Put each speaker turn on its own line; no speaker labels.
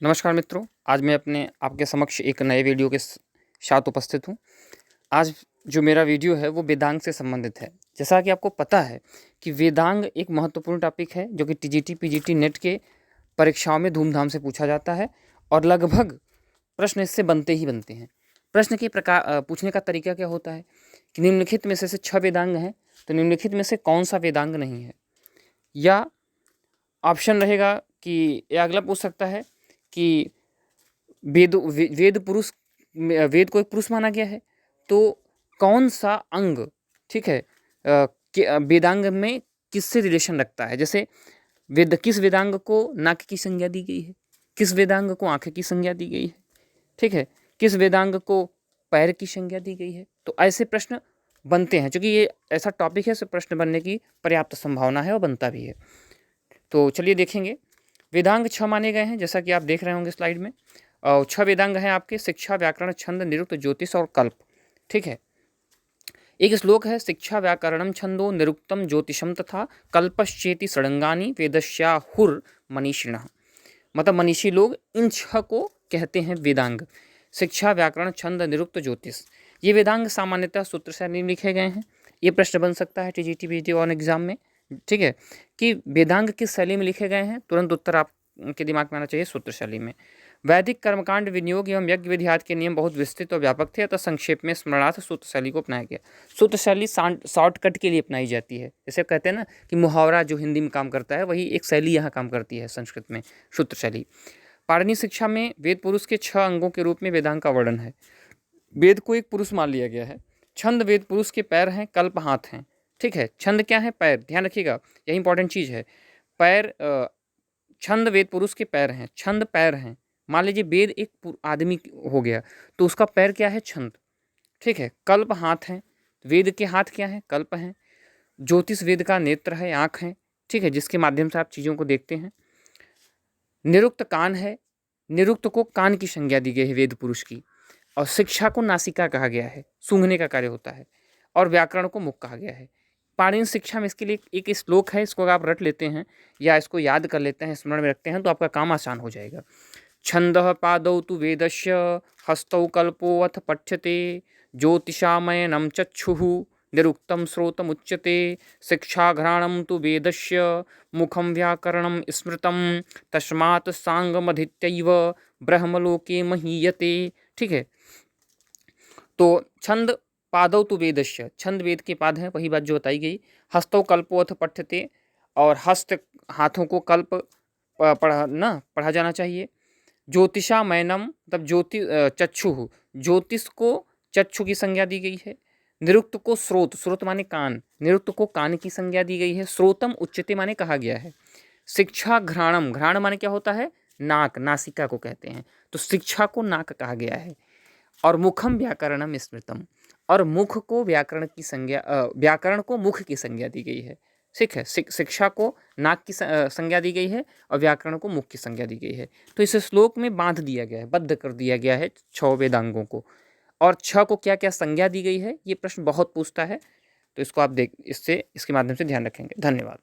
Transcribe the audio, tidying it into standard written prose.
नमस्कार मित्रों, आज मैं आपके समक्ष एक नए वीडियो के साथ उपस्थित हूँ। आज जो मेरा वीडियो है वो वेदांग से संबंधित है। जैसा कि आपको पता है कि वेदांग एक महत्वपूर्ण टॉपिक है जो कि टीजीटी पीजीटी नेट के परीक्षाओं में धूमधाम से पूछा जाता है और लगभग प्रश्न इससे बनते ही बनते हैं। प्रश्न के प्रकार पूछने का तरीका क्या होता है कि निम्नलिखित में से 6 वेदांग हैं, तो निम्नलिखित में से कौन सा वेदांग नहीं है, या ऑप्शन रहेगा कि या अगला पूछ सकता है कि वेद पुरुष, वेद को एक पुरुष माना गया है, तो कौन सा अंग, ठीक है, वेदांग में किससे रिलेशन रखता है। जैसे किस वेदांग को नाक की संज्ञा दी गई है, किस वेदांग को आंख की संज्ञा दी गई है, ठीक है, किस वेदांग को पैर की संज्ञा दी गई है। तो ऐसे प्रश्न बनते हैं, क्योंकि ये ऐसा टॉपिक है, इससे प्रश्न बनने की पर्याप्त संभावना है और बनता भी है। तो चलिए देखेंगे। वेदांग 6 माने गए हैं, जैसा कि आप देख रहे होंगे स्लाइड में। 6 वेदांग हैं आपके: शिक्षा, व्याकरण, छंद, निरुक्त, ज्योतिष और कल्प। ठीक है, एक श्लोक है: शिक्षा व्याकरणम छंदो निरुक्तम ज्योतिषम तथा कल्पश्चेति षडंगानि वेदस्याहुर मनीषिणः। मतलब मनीषी लोग इन 6 को कहते हैं वेदांग: शिक्षा, व्याकरण, छंद, निरुक्त, ज्योतिष। ये वेदांग सामान्यतः सूत्र शैली में लिखे गए हैं। ये प्रश्न बन सकता है टीजीटी पीजीटी ऑन एग्जाम में, ठीक है, कि वेदांग किस शैली में लिखे गए हैं। तुरंत उत्तर आपके दिमाग में आना चाहिए सूत्र शैली में। वैदिक कर्मकांड, विनियोग एवं यज्ञ विधियात के नियम बहुत विस्तृत और व्यापक थे, अतः संक्षेप में स्मरणार्थ सूत्र शैली को अपनाया गया। सूत्र शैली शॉर्टकट के लिए अपनाई जाती है। जैसे कहते हैं ना कि मुहावरा जो हिंदी में काम करता है, वही एक शैली यहाँ काम करती है संस्कृत में, सूत्र शैली। पाणिनि शिक्षा में वेद पुरुष के 6 अंगों के रूप में वेदांग का वर्णन है। वेद को एक पुरुष मान लिया गया है। छंद वेद पुरुष के पैर हैं, कल्प हाथ हैं। ठीक है, छंद क्या है? पैर। ध्यान रखिएगा, यही इंपॉर्टेंट चीज़ है। पैर, छंद वेद पुरुष के पैर हैं, छंद पैर हैं। मान लीजिए वेद एक आदमी हो गया, तो उसका पैर क्या है? छंद। ठीक है, कल्प हाथ हैं। वेद के हाथ क्या हैं? कल्प हैं। ज्योतिष वेद का नेत्र है, आँख है, ठीक है, जिसके माध्यम से आप चीज़ों को देखते हैं। निरुक्त कान है, निरुक्त को कान की संज्ञा दी गई है वेद पुरुष की। और शिक्षा को नासिका कहा गया है, सूंघने का कार्य होता है। और व्याकरण को मुख कहा गया है। पाणिनि शिक्षा में इसके लिए एक श्लोक है, इसको आप रट लेते हैं या इसको याद कर लेते हैं, स्मरण में रखते हैं, तो आपका काम आसान हो जाएगा। छंदः पादौ तु वेदस्य, हस्तौ कल्पो अथ पठ्यते, ज्योतिषामयनं चक्षुः, निरुक्तं श्रोतमुच्यते, शिक्षाघ्राणं तु वेदस्य, मुखं व्याकरणं स्मृतं, तस्मात् सांगमधीत्यैव ब्रह्मलोके महीयते। ठीक है, तो छंद पादौ तु वेदस्य, छंद वेद के पाद हैं, वही बात जो बताई गई। हस्तौ कल्पो अथ पठ्यते, और हस्त हाथों को कल्प पढ़ा जाना चाहिए। ज्योतिषामयनम, मतलब चक्षु, ज्योतिष को चक्षु की संज्ञा दी गई है। निरुक्त को स्रोत, स्रोत माने कान, निरुक्त को कान की संज्ञा दी गई है। श्रोतम उच्यते माने कहा गया है। शिक्षा घ्राणम, घ्राण माने क्या होता है? नाक, नासिका को कहते हैं, तो शिक्षा को नाक कहा गया है। और मुखम व्याकरणम स्मृतम, और मुख को व्याकरण की संज्ञा, व्याकरण को मुख की संज्ञा दी गई है। ठीक है, शिक्षा को नाक की संज्ञा दी गई है और व्याकरण को मुख की संज्ञा दी गई है। तो इस श्लोक में बांध दिया गया है, बद्ध कर दिया गया है 6 वेदांगों को। और 6 को क्या क्या संज्ञा दी गई है, ये प्रश्न बहुत पूछता है, तो इसको आप इसके माध्यम से ध्यान रखेंगे। धन्यवाद।